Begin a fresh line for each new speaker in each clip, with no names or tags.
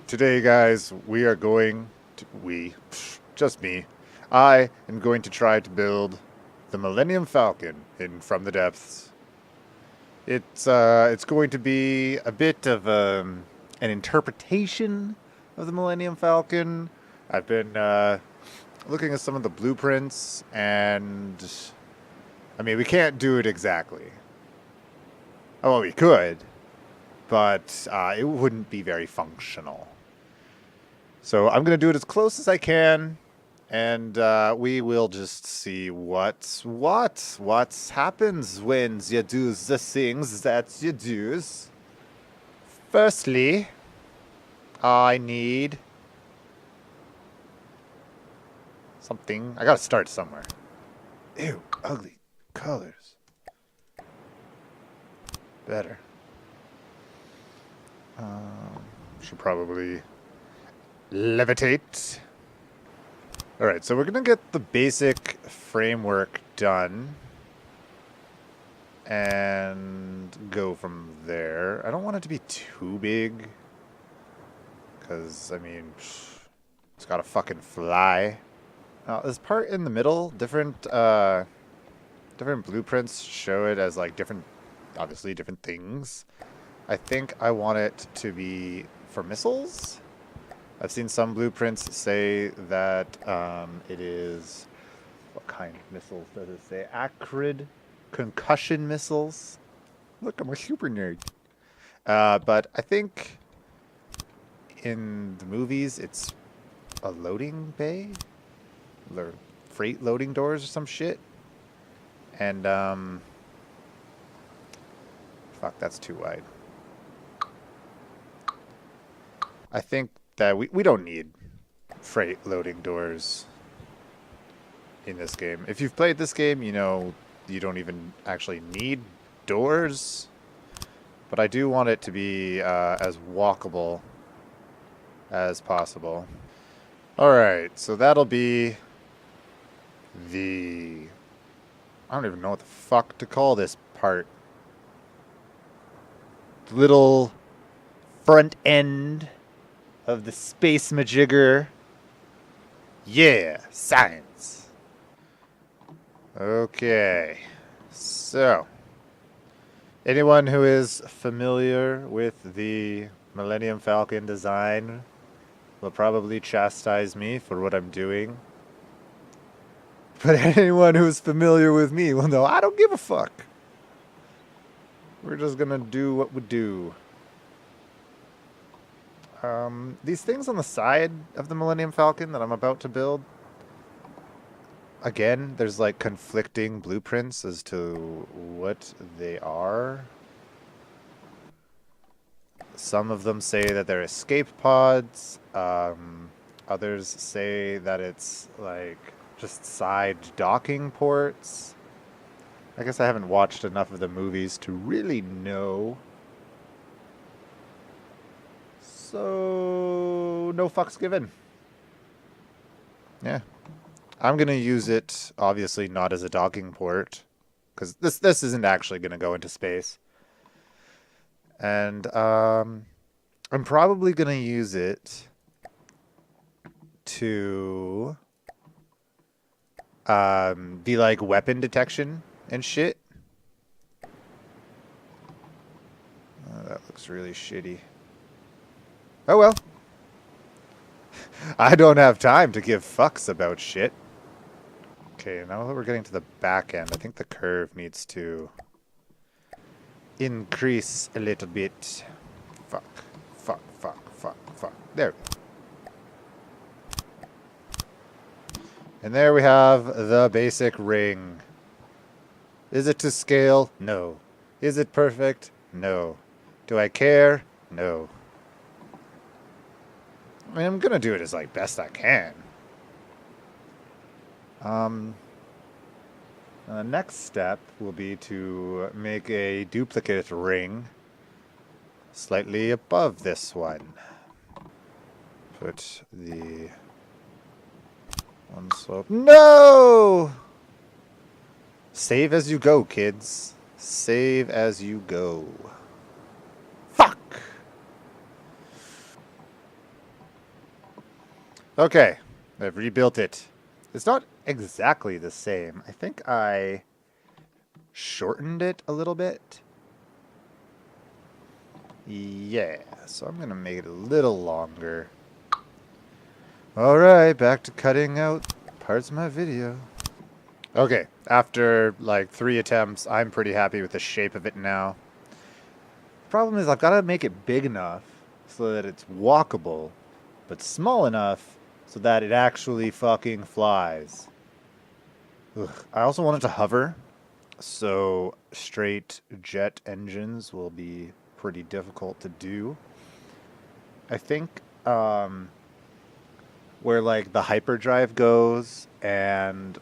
Today, guys, just me. I am going to try to build the Millennium Falcon in From the Depths. It's going to be a bit of an interpretation of the Millennium Falcon. I've been looking at some of the blueprints, and I mean, we can't do it exactly. Oh, well, we could, but it wouldn't be very functional. So I'm going to do it as close as I can, and we will just see what happens when you do the things that you do. Firstly, I need something. I gotta start somewhere. Ew, ugly colors. Better. Should probably levitate. Alright, so we're gonna get the basic framework done and go from there. I don't want it to be too big because, I mean, it's gotta fucking fly. Now, this part in the middle, different blueprints show it as like obviously different things. I think I want it to be for missiles. I've seen some blueprints say that it is... What kind of missiles does it say? Acrid concussion missiles. Look, I'm a super nerd. But I think in the movies it's a loading bay? Or freight loading doors or some shit. And, fuck, that's too wide. I think that we don't need freight loading doors in this game. If you've played this game, you know you don't even actually need doors. But I do want it to be as walkable as possible. Alright, so that'll be the... I don't even know what the fuck to call this part. The little front end of the space majigger. Yeah, science. Okay, so anyone who is familiar with the Millennium Falcon design will probably chastise me for what I'm doing. But anyone who's familiar with me will know I don't give a fuck. We're just gonna do what we do. These things on the side of the Millennium Falcon that I'm about to build, again, there's like conflicting blueprints as to what they are. Some of them say that they're escape pods. Others say that it's like just side docking ports. I guess I haven't watched enough of the movies to really know. So, no fucks given. Yeah. I'm going to use it, obviously not as a docking port, because this isn't actually going to go into space. And I'm probably going to use it to be like weapon detection and shit. Oh, that looks really shitty. Oh well. I don't have time to give fucks about shit. Okay, now that we're getting to the back end, I think the curve needs to increase a little bit. Fuck. There we go. And there we have the basic ring. Is it to scale? No. Is it perfect? No. Do I care? No. I mean, I'm gonna do it as like best I can. The next step will be to make a duplicate ring slightly above this one. Put the one slope. No! Save as you go, kids. Save as you go. Fuck! Okay, I've rebuilt it. It's not exactly the same. I think I shortened it a little bit. Yeah, so I'm gonna make it a little longer. Alright, back to cutting out parts of my video. Okay, after like 3 attempts, I'm pretty happy with the shape of it now. Problem is I've got to make it big enough so that it's walkable, but small enough so that it actually fucking flies. Ugh. I also want it to hover, so straight jet engines will be pretty difficult to do. I think where like the hyperdrive goes and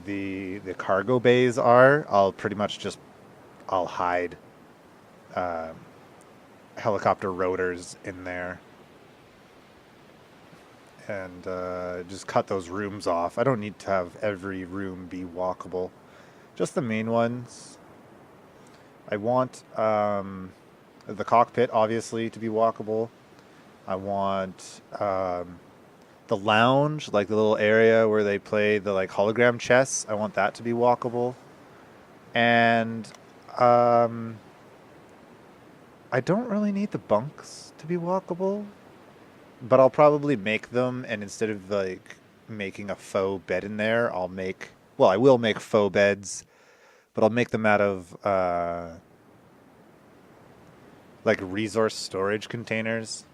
the cargo bays are, I'll pretty much just I'll hide uh, helicopter rotors in there and just cut those rooms off. I don't need to have every room be walkable, just the main ones. I want the cockpit obviously to be walkable. I want the lounge, like the little area where they play the like hologram chess. I want that to be walkable, and um, I don't really need the bunks to be walkable, but I'll probably make them, and instead of like making a faux bed in there, I will make faux beds, but I'll make them out of like resource storage containers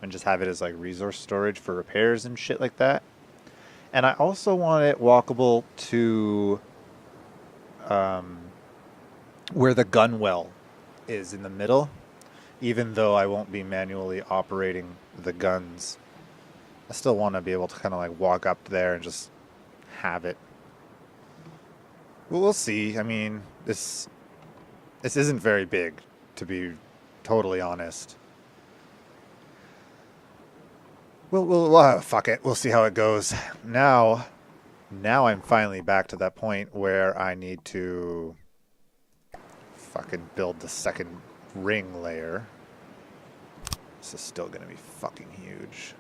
and just have it as like resource storage for repairs and shit like that. And I also want it walkable to um, where the gun well is in the middle, even though I won't be manually operating the guns. I still want to be able to kind of like walk up there and just have it. Well, we'll see. I mean, this isn't very big, to be totally honest. Fuck it. We'll see how it goes. Now I'm finally back to that point where I need to fucking build the second ring layer. This is still gonna be fucking huge.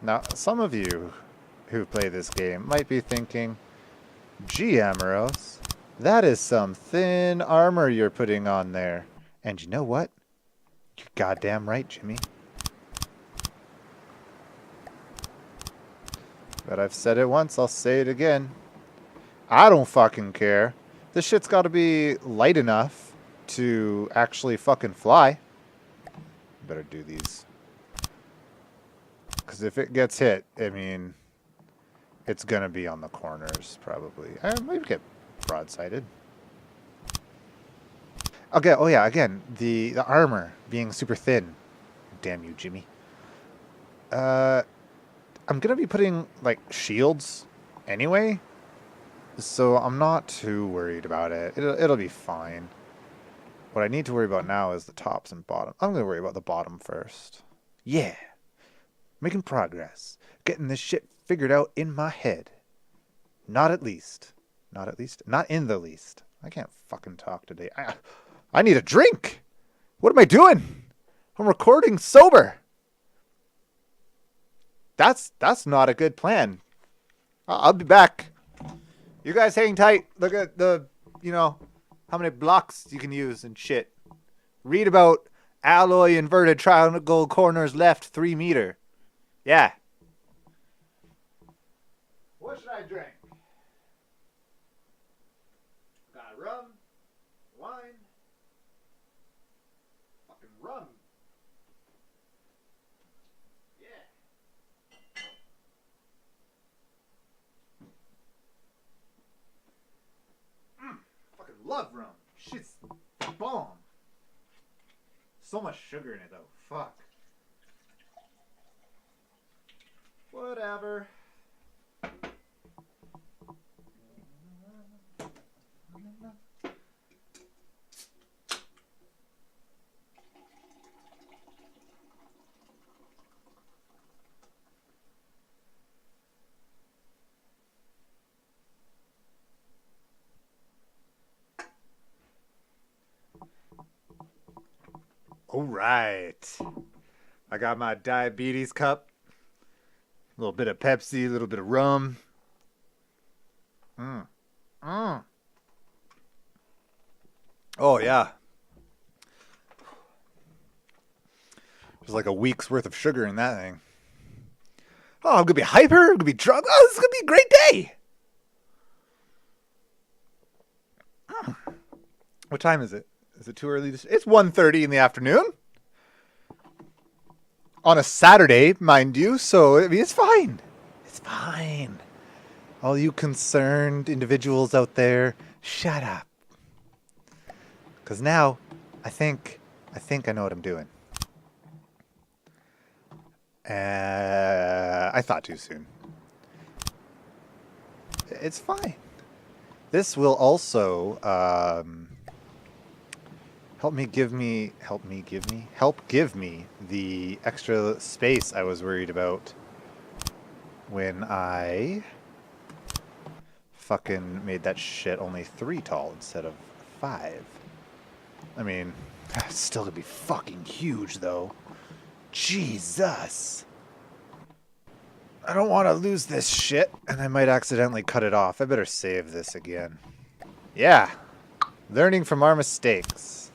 Now, some of you who play this game might be thinking, gee, Amuros, that is some thin armor you're putting on there. And you know what? You're goddamn right, Jimmy. But I've said it once, I'll say it again. I don't fucking care. This shit's gotta be light enough to actually fucking fly. Better do these. Because if it gets hit, I mean, it's gonna be on the corners, probably. I might get broadsided. Okay, oh yeah, again, the armor being super thin. Damn you, Jimmy. I'm gonna be putting, like, shields anyway, so I'm not too worried about it. It'll be fine. What I need to worry about now is the tops and bottom. I'm gonna worry about the bottom first. Yeah. Making progress. Getting this shit figured out in my head. Not at least. Not at least. Not in the least. I can't fucking talk today. I need a drink. What am I doing? I'm recording sober. That's not a good plan. I'll be back. You guys hang tight. Look at the, how many blocks you can use and shit. Read about alloy inverted triangle corners left 3 meter. Yeah. What should I drink? Got rum, wine, fucking rum. Yeah. Fucking love rum. Shit's bomb. So much sugar in it though. Fuck. Whatever. All right. I got my diabetes cup. A little bit of Pepsi, a little bit of rum. Mm. Mm. Oh, yeah. There's like a week's worth of sugar in that thing. Oh, I'm going to be hyper. I'm going to be drunk. Oh, this is going to be a great day. What time is it? Is it too early? It's 1:30 in the afternoon. On a Saturday, mind you. So, I mean, it's fine. It's fine. All you concerned individuals out there, shut up. Because now, I think I know what I'm doing. I thought too soon. It's fine. This will also help give me the extra space I was worried about when I fucking made that shit only 3 tall instead of 5. I mean, it's still gonna be fucking huge though. Jesus. I don't want to lose this shit, and I might accidentally cut it off. I better save this again. Yeah. Learning from our mistakes.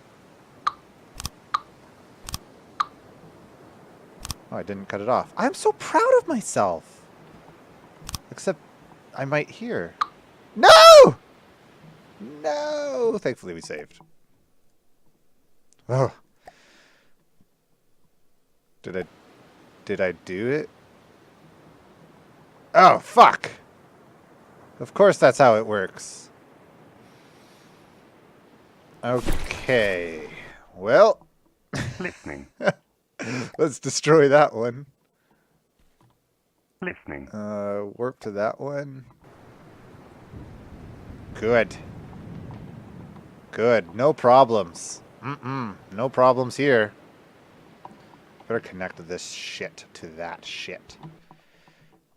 Oh, I didn't cut it off. I'm so proud of myself. Except I might hear. No! No! Thankfully we saved. Oh. Did I do it? Oh, fuck. Of course that's how it works. Okay. Well.
Listening.
Let's destroy that one.
Listening.
Warp to that one. Good. Good. No problems. No problems here. Better connect this shit to that shit.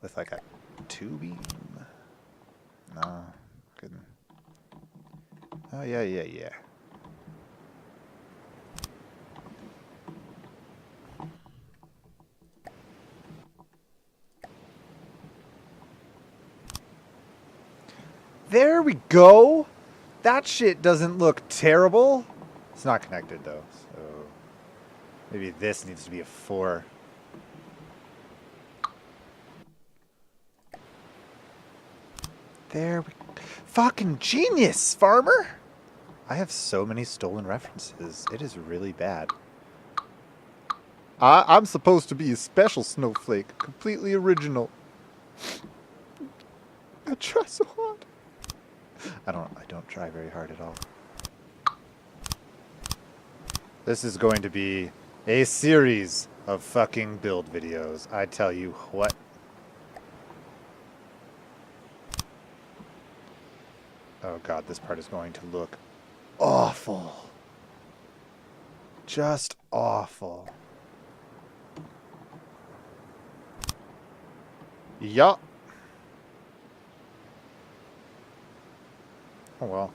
With like a 2-beam. No. Couldn't. Oh, yeah. There we go. That shit doesn't look terrible. It's not connected though, so maybe this needs to be a 4. There we go. Fucking genius, farmer. I have so many stolen references. It is really bad. I'm supposed to be a special snowflake, completely original. I try so hard. I don't try very hard at all. This is going to be a series of fucking build videos. I tell you what. Oh god, this part is going to look awful. Just awful. Yup. Oh well.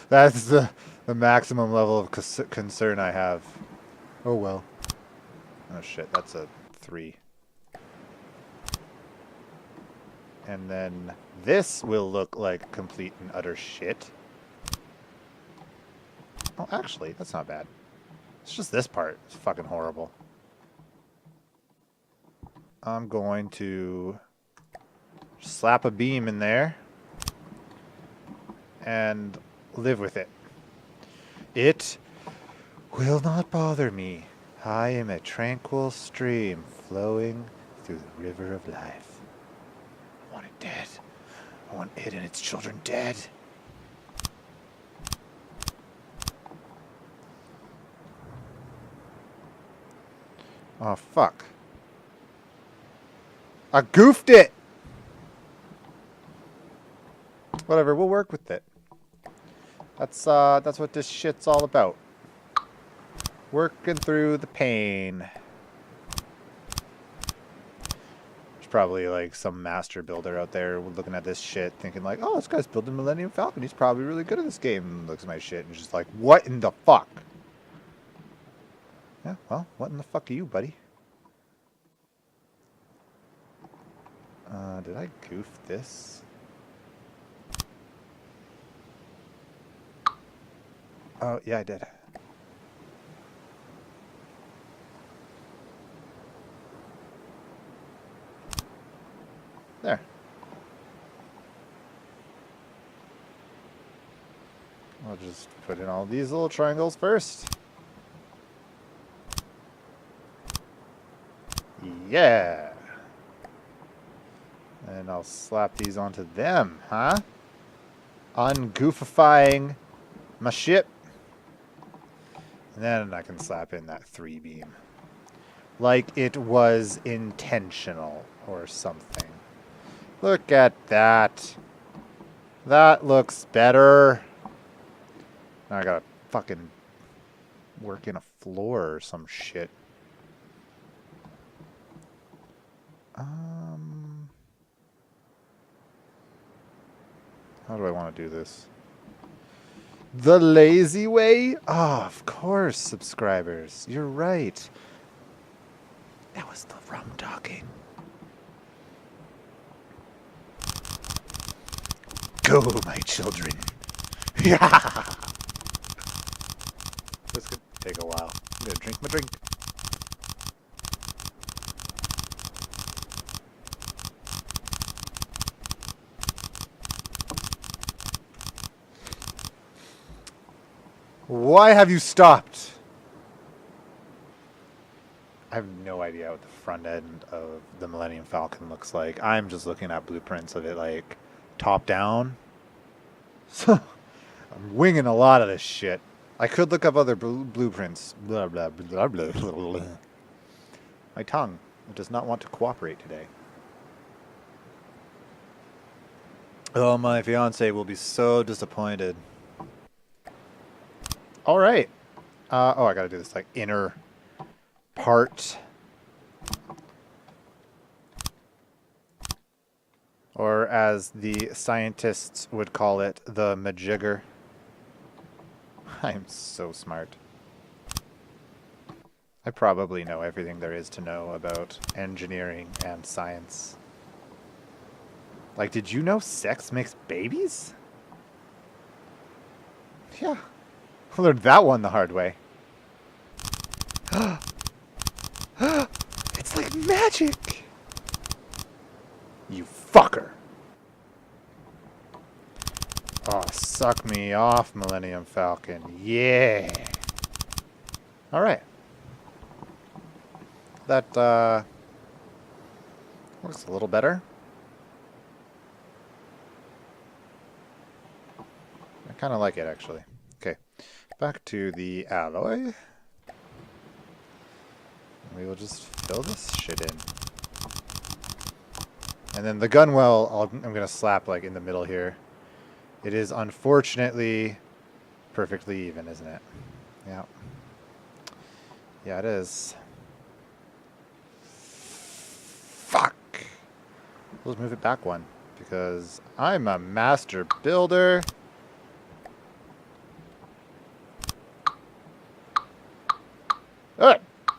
That's the maximum level of concern I have. Oh well. Oh shit, that's a 3. And then this will look like complete and utter shit. Oh, actually, that's not bad. It's just this part. It's fucking horrible. I'm going to slap a beam in there and live with it. It will not bother me. I am a tranquil stream flowing through the river of life. I want it dead. I want it and its children dead. Oh, fuck. I goofed it! Whatever, we'll work with it. That's what this shit's all about. Working through the pain. There's probably like some master builder out there looking at this shit thinking like, oh, this guy's building Millennium Falcon. He's probably really good at this game. And looks at my shit and just like, what in the fuck? Yeah, well, what in the fuck are you, buddy? Did I goof this? Oh, yeah, I did. There. I'll just put in all these little triangles first. Yeah. And I'll slap these onto them, huh? Ungoofifying my ship. And then I can slap in that 3-beam. Like it was intentional or something. Look at that. That looks better. Now I gotta fucking work in a floor or some shit. How do I want to do this? The lazy way? Oh, of course, subscribers. You're right. That was the rum talking. Go, my children. Yeah. This could take a while. I'm gonna drink my drink. Why have you stopped? I have no idea what the front end of the Millennium Falcon looks like. I'm just looking at blueprints of it, like, top down. So, I'm winging a lot of this shit. I could look up other blueprints. Blah, blah, blah, blah, blah, blah. My tongue does not want to cooperate today. Oh, my fiance will be so disappointed. All right. Oh, I gotta do this, like, inner part. Or as the scientists would call it, the majigger. I'm so smart. I probably know everything there is to know about engineering and science. Like, did you know sex makes babies? Yeah. I learned that one the hard way. It's like magic! You fucker! Oh, suck me off, Millennium Falcon. Yeah! Alright. That, looks a little better. I kind of like it, actually. Okay. Back to the alloy. We will just fill this shit in. And then the gunwale, I'm going to slap like in the middle here. It is unfortunately perfectly even, isn't it? Yeah. Yeah, it is. Fuck! Let's move it back one, because I'm a master builder.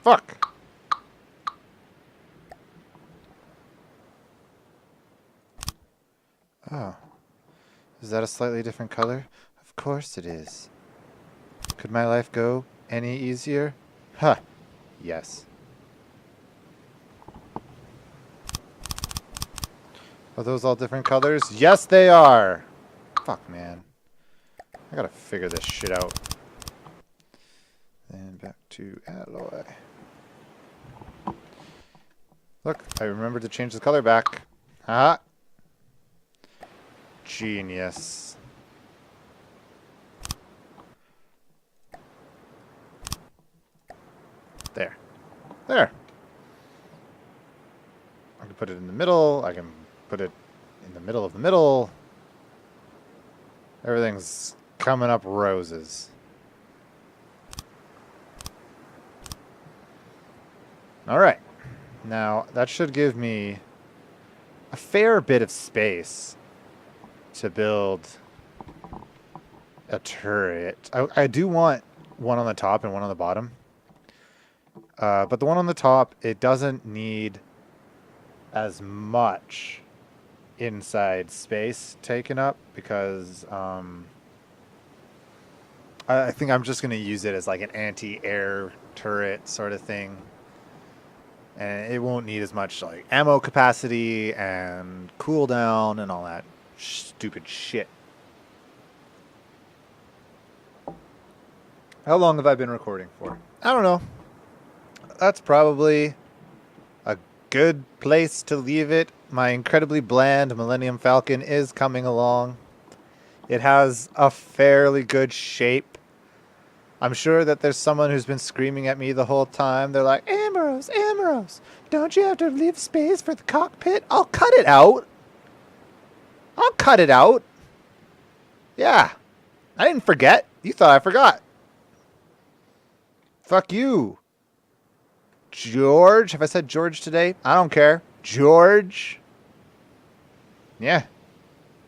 Fuck! Oh. Is that a slightly different color? Of course it is. Could my life go any easier? Huh. Yes. Are those all different colors? Yes, they are! Fuck, man. I gotta figure this shit out. Then back to alloy. Look, I remembered to change the color back. Haha. Genius. There. There. I can put it in the middle. I can put it in the middle of the middle. Everything's coming up roses. All right. Now, that should give me a fair bit of space to build a turret. I do want one on the top and one on the bottom. But the one on the top, it doesn't need as much inside space taken up because I think I'm just going to use it as like an anti-air turret sort of thing. And it won't need as much like ammo capacity and cooldown and all that stupid shit. How long have I been recording for? I don't know. That's probably a good place to leave it. My incredibly bland Millennium Falcon is coming along. It has a fairly good shape. I'm sure that there's someone who's been screaming at me the whole time. They're like, Amuros, Amuros, don't you have to leave space for the cockpit? I'll cut it out. I'll cut it out. Yeah. I didn't forget. You thought I forgot. Fuck you. George. Have I said George today? I don't care. George. Yeah.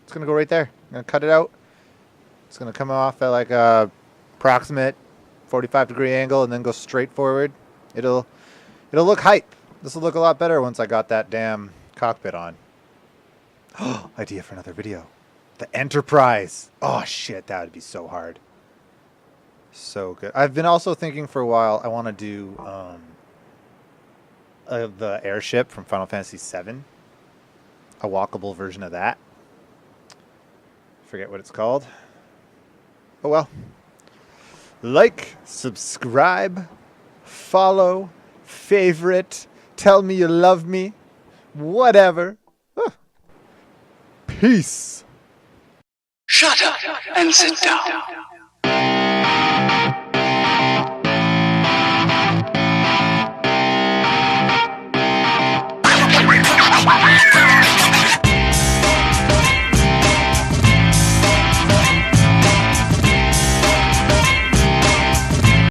It's going to go right there. I'm going to cut it out. It's going to come off at like a approximate 45-degree angle and then go straight forward. It'll look hype. This will look a lot better once I got that damn cockpit on. Idea for another video. The Enterprise. Oh shit, that would be so hard. So good. I've been also thinking for a while I want to do the airship from Final Fantasy VII. A walkable version of that. Forget what it's called. Oh well. Like, subscribe, follow, favorite, tell me you love me, whatever. Peace.
Shut up and sit down.